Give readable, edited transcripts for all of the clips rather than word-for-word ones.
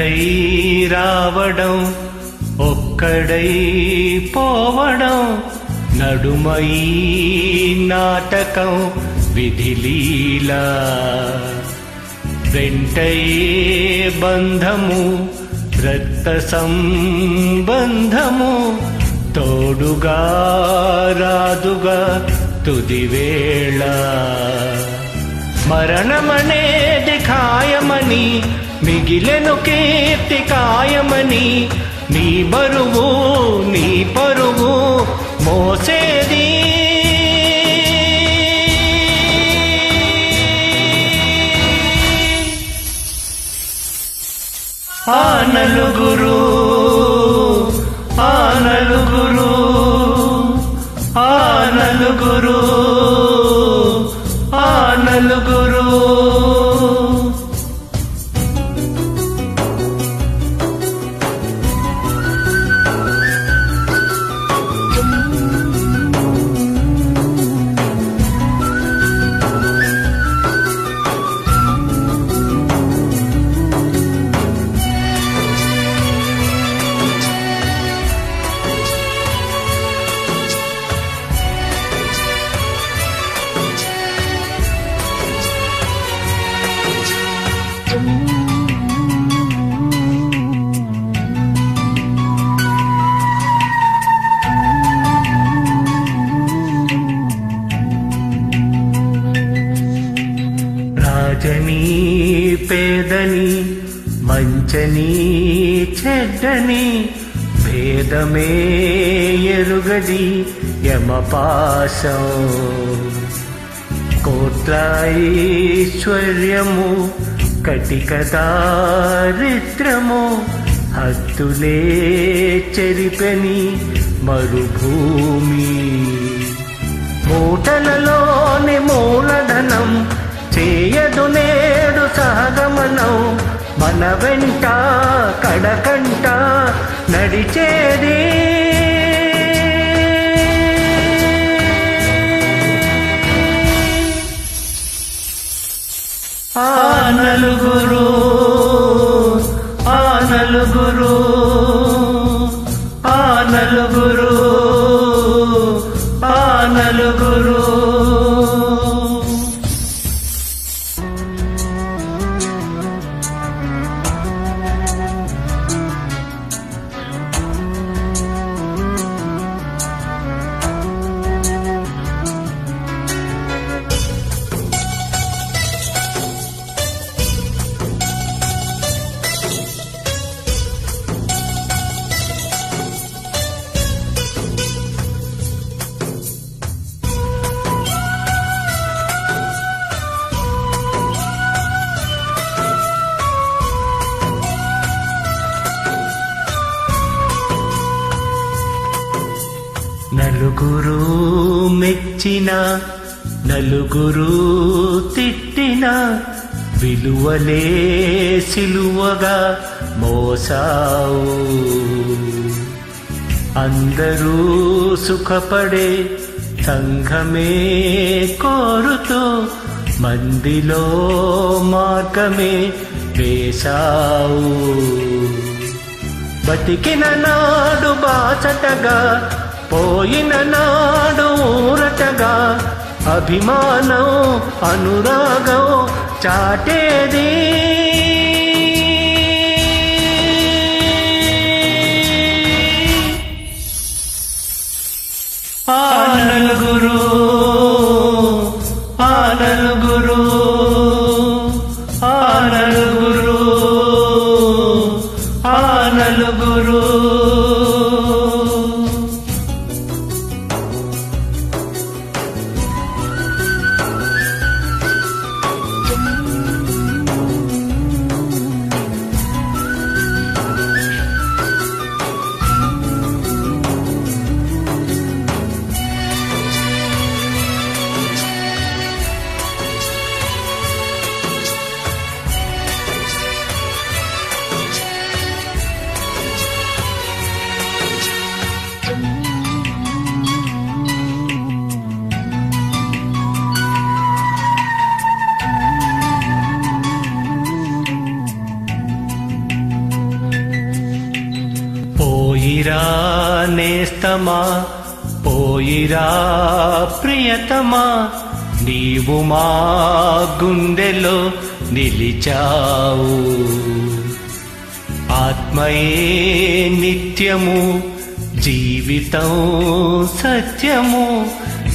ఒక్కడై రావడం ఒక్కడై పోవడం నడుమై నాటకం విధిలీలా వెంటయే బంధము రక్త సంబంధము తోడుగా రాదుగా తుదివేళ మరణమనేది ఖాయమని మిగిలెను కీర్తి కాయమని నీ బరువు నీ పరువు మోసేది ఆ నలుగురు ఆ నలుగురు ఆ నలుగురు ఆ నలుగురు రాజని పేదని మంచని చెడ్డని భేదమే ఎరుగది యమపాశం కోట్లైశ్వర్యము కటిక దారిద్రము హద్దులే చెరిపెని మరుభూమి మూటలలోని మూలధనం చేయదు నేడు సహగమనం మన వెంట కడకంట నడిచేది ఆ నలుగురు ఆ నలుగురు ఆ నలుగురు ఆ నలుగురు నలుగురు మెచ్చిన నలుగురు తిట్టిన విలువలే సిలువగా మోసావు అందరూ సుఖపడే సంఘమే కోరుతూ మందిలో మార్గమే వేశావు బతికిన నాడు బాసటగా పోయిన నాడు ఊరటగా అభిమానం అనురాగం చాటేది ఆ నలుగురు ఆ నలుగురు ఆ నలుగురు ఆ నలుగురు పోయిరా నేస్తమా, పోయిరా ప్రియతమా, నీవు మా గుండెలో నిలిచావు. ఆత్మయే నిత్యము, జీవితం సత్యము,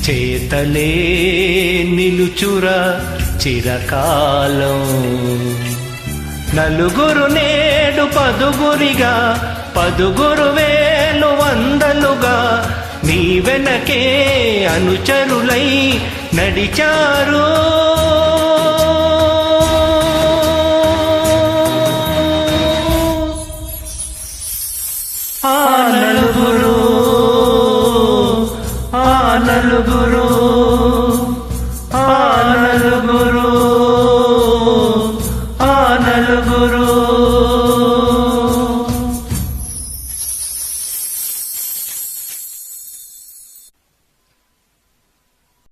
చేతలే నిలుచురా చిరకాలం. నలుగురు నేడు పదుగురిగా, పదుగురు వేలు వందలుగా, నీ వెనకే అనుచరులై నడిచారు. ఆ నలుగురు, ఆ నలుగురు, ఆ నలుగురు, ఆ నలుగురు.